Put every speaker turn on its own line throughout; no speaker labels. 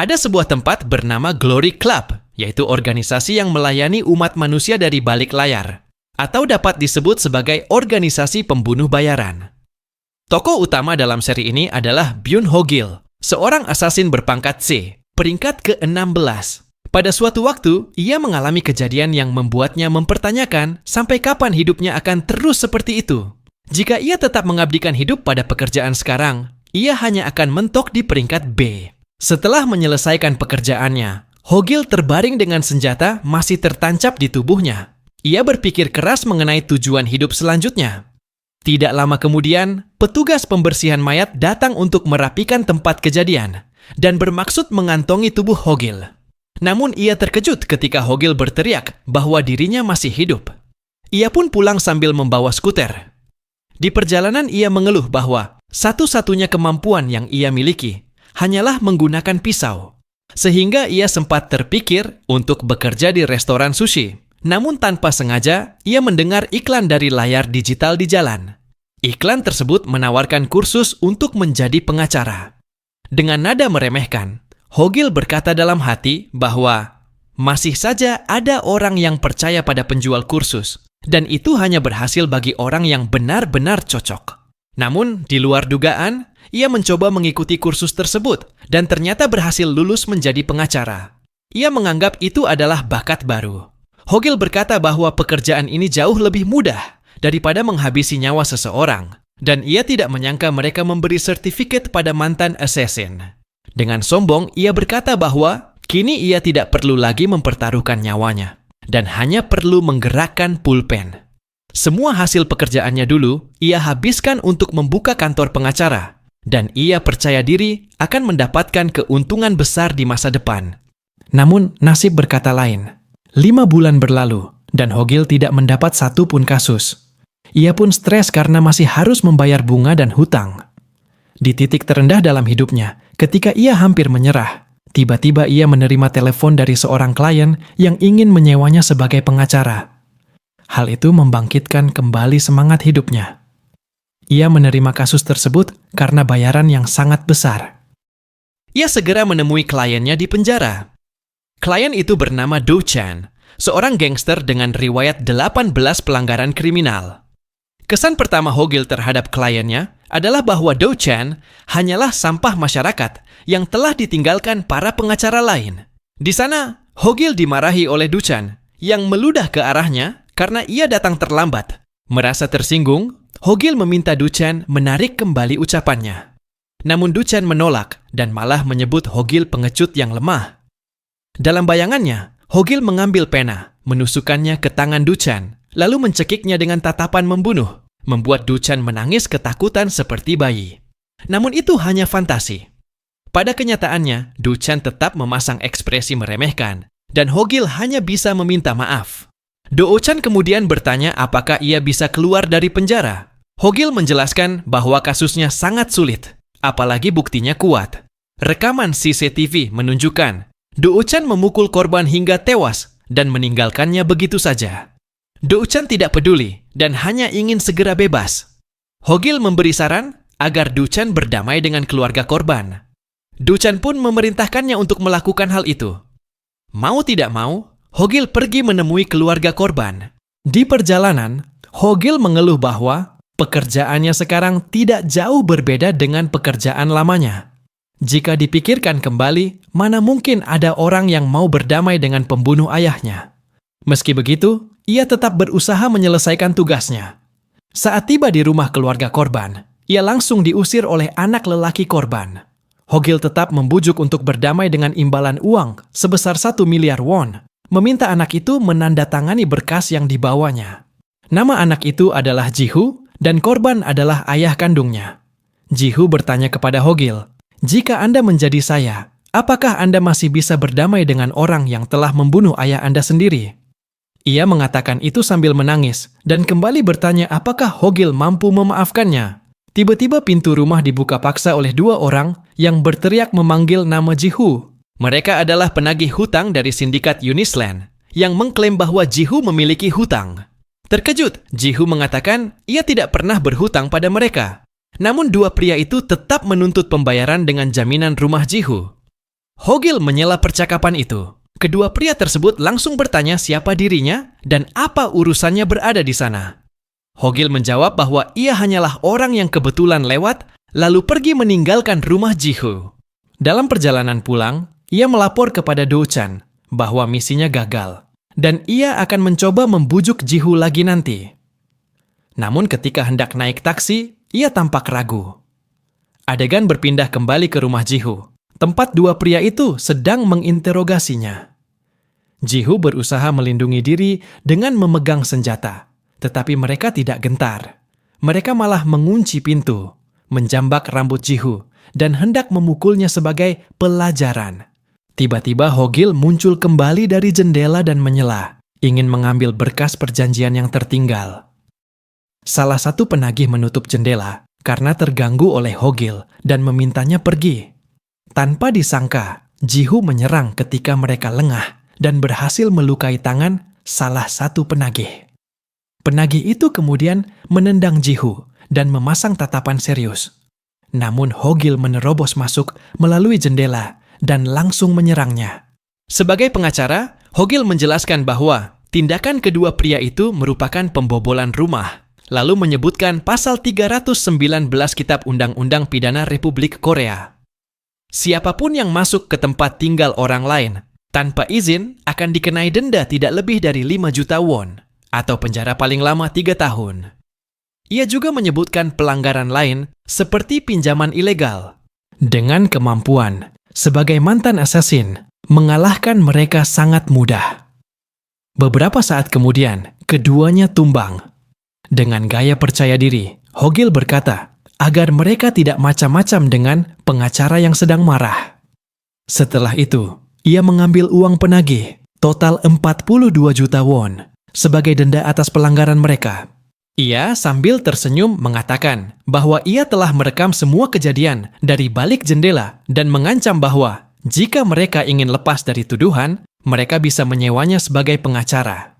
Ada sebuah tempat bernama Glory Club, yaitu organisasi yang melayani umat manusia dari balik layar, atau dapat disebut sebagai organisasi pembunuh bayaran. Tokoh utama dalam seri ini adalah Byun Ho-gil, seorang asasin berpangkat C, peringkat ke-16. Pada suatu waktu, ia mengalami kejadian yang membuatnya mempertanyakan sampai kapan hidupnya akan terus seperti itu. Jika ia tetap mengabdikan hidup pada pekerjaan sekarang, ia hanya akan mentok di peringkat B. Setelah menyelesaikan pekerjaannya, Ho-gil terbaring dengan senjata masih tertancap di tubuhnya. Ia berpikir keras mengenai tujuan hidup selanjutnya. Tidak lama kemudian, petugas pembersihan mayat datang untuk merapikan tempat kejadian dan bermaksud mengantongi tubuh Ho-gil. Namun ia terkejut ketika Ho-gil berteriak bahwa dirinya masih hidup. Ia pun pulang sambil membawa skuter. Di perjalanan ia mengeluh bahwa satu-satunya kemampuan yang ia miliki hanyalah menggunakan pisau. Sehingga ia sempat terpikir untuk bekerja di restoran sushi. Namun tanpa sengaja, ia mendengar iklan dari layar digital di jalan. Iklan tersebut menawarkan kursus untuk menjadi pengacara. Dengan nada meremehkan, Ho-gil berkata dalam hati bahwa masih saja ada orang yang percaya pada penjual kursus, dan itu hanya berhasil bagi orang yang benar-benar cocok. Namun, di luar dugaan, ia mencoba mengikuti kursus tersebut dan ternyata berhasil lulus menjadi pengacara. Ia menganggap itu adalah bakat baru. Ho-gil berkata bahwa pekerjaan ini jauh lebih mudah daripada menghabisi nyawa seseorang, dan ia tidak menyangka mereka memberi sertifikat pada mantan assassin. Dengan sombong, ia berkata bahwa kini ia tidak perlu lagi mempertaruhkan nyawanya, dan hanya perlu menggerakkan pulpen. Semua hasil pekerjaannya dulu, ia habiskan untuk membuka kantor pengacara, dan ia percaya diri akan mendapatkan keuntungan besar di masa depan. Namun, nasib berkata lain. 5 bulan berlalu, dan Ho-gil tidak mendapat satu pun kasus. Ia pun stres karena masih harus membayar bunga dan hutang. Di titik terendah dalam hidupnya, ketika ia hampir menyerah, tiba-tiba ia menerima telepon dari seorang klien yang ingin menyewanya sebagai pengacara. Hal itu membangkitkan kembali semangat hidupnya. Ia menerima kasus tersebut karena bayaran yang sangat besar. Ia segera menemui kliennya di penjara. Klien itu bernama Do Chan, seorang gangster dengan riwayat 18 pelanggaran kriminal. Kesan pertama Ho-gil terhadap kliennya adalah bahwa Do Chan hanyalah sampah masyarakat yang telah ditinggalkan para pengacara lain. Di sana, Ho-gil dimarahi oleh Do Chan yang meludah ke arahnya karena ia datang terlambat. Merasa tersinggung, Ho-gil meminta Do Chan menarik kembali ucapannya. Namun Do Chan menolak dan malah menyebut Ho-gil pengecut yang lemah. Dalam bayangannya, Ho-gil mengambil pena, menusukkannya ke tangan Do Chan, lalu mencekiknya dengan tatapan membunuh, membuat Do Chan menangis ketakutan seperti bayi. Namun itu hanya fantasi. Pada kenyataannya, Do Chan tetap memasang ekspresi meremehkan, dan Ho-gil hanya bisa meminta maaf. Do Chan kemudian bertanya apakah ia bisa keluar dari penjara. Ho-gil menjelaskan bahwa kasusnya sangat sulit, apalagi buktinya kuat. Rekaman CCTV menunjukkan Do Chan memukul korban hingga tewas dan meninggalkannya begitu saja. Do Chan tidak peduli dan hanya ingin segera bebas. Ho-gil memberi saran agar Do Chan berdamai dengan keluarga korban. Do Chan pun memerintahkannya untuk melakukan hal itu. Mau tidak mau, Ho-gil pergi menemui keluarga korban. Di perjalanan, Ho-gil mengeluh bahwa pekerjaannya sekarang tidak jauh berbeda dengan pekerjaan lamanya. Jika dipikirkan kembali, mana mungkin ada orang yang mau berdamai dengan pembunuh ayahnya. Meski begitu, ia tetap berusaha menyelesaikan tugasnya. Saat tiba di rumah keluarga korban, ia langsung diusir oleh anak lelaki korban. Ho-gil tetap membujuk untuk berdamai dengan imbalan uang sebesar 1 miliar won, meminta anak itu menandatangani berkas yang dibawanya. Nama anak itu adalah Ji-hu dan korban adalah ayah kandungnya. Ji-hu bertanya kepada Ho-gil, "Jika Anda menjadi saya, apakah Anda masih bisa berdamai dengan orang yang telah membunuh ayah Anda sendiri?" Ia mengatakan itu sambil menangis dan kembali bertanya apakah Ho-gil mampu memaafkannya. Tiba-tiba pintu rumah dibuka paksa oleh 2 orang yang berteriak memanggil nama Ji-hu. Mereka adalah penagih hutang dari sindikat Unisland yang mengklaim bahwa Ji-hu memiliki hutang. Terkejut, Ji-hu mengatakan ia tidak pernah berhutang pada mereka. Namun 2 pria itu tetap menuntut pembayaran dengan jaminan rumah Ji-hu. Hogil menyela percakapan itu. Kedua pria tersebut langsung bertanya siapa dirinya dan apa urusannya berada di sana. Hogil menjawab bahwa ia hanyalah orang yang kebetulan lewat, lalu pergi meninggalkan rumah Jihu. Dalam perjalanan pulang, ia melapor kepada Do-chan bahwa misinya gagal, dan ia akan mencoba membujuk Jihu lagi nanti. Namun ketika hendak naik taksi, ia tampak ragu. Adegan berpindah kembali ke rumah Jihu, tempat dua pria itu sedang menginterogasinya. Jihu berusaha melindungi diri dengan memegang senjata, tetapi mereka tidak gentar. Mereka malah mengunci pintu, menjambak rambut Jihu, dan hendak memukulnya sebagai pelajaran. Tiba-tiba Hogil muncul kembali dari jendela dan menyela, ingin mengambil berkas perjanjian yang tertinggal. Salah satu penagih menutup jendela karena terganggu oleh Hogil dan memintanya pergi. Tanpa disangka, Jihu menyerang ketika mereka lengah dan berhasil melukai tangan salah satu penagih. Penagih itu kemudian menendang Jihu dan memasang tatapan serius. Namun Hogil menerobos masuk melalui jendela dan langsung menyerangnya. Sebagai pengacara, Hogil menjelaskan bahwa tindakan kedua pria itu merupakan pembobolan rumah, lalu menyebutkan pasal 319 Kitab Undang-Undang Pidana Republik Korea. Siapapun yang masuk ke tempat tinggal orang lain tanpa izin akan dikenai denda tidak lebih dari 5 juta won atau penjara paling lama 3 tahun. Ia juga menyebutkan pelanggaran lain seperti pinjaman ilegal. Dengan kemampuan sebagai mantan assassin, mengalahkan mereka sangat mudah. Beberapa saat kemudian, keduanya tumbang. Dengan gaya percaya diri, Hogil berkata agar mereka tidak macam-macam dengan pengacara yang sedang marah. Setelah itu, ia mengambil uang penagih, total 42 juta won, sebagai denda atas pelanggaran mereka. Ia sambil tersenyum mengatakan bahwa ia telah merekam semua kejadian dari balik jendela dan mengancam bahwa jika mereka ingin lepas dari tuduhan, mereka bisa menyewanya sebagai pengacara.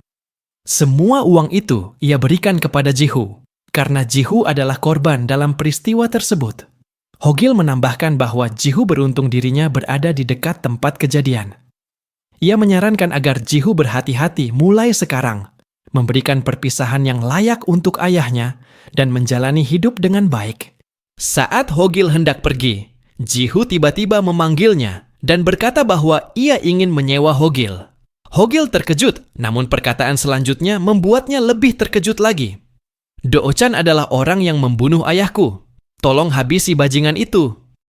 Semua uang itu ia berikan kepada Jihu, karena Jihu adalah korban dalam peristiwa tersebut. Hogil menambahkan bahwa Jihu beruntung dirinya berada di dekat tempat kejadian. Ia menyarankan agar Jihu berhati-hati mulai sekarang, memberikan perpisahan yang layak untuk ayahnya, dan menjalani hidup dengan baik. Saat Hogil hendak pergi, Jihu tiba-tiba memanggilnya dan berkata bahwa ia ingin menyewa Hogil. Hogil terkejut, namun perkataan selanjutnya membuatnya lebih terkejut lagi. Do-chan adalah orang yang membunuh ayahku. Tolong habisi bajingan itu.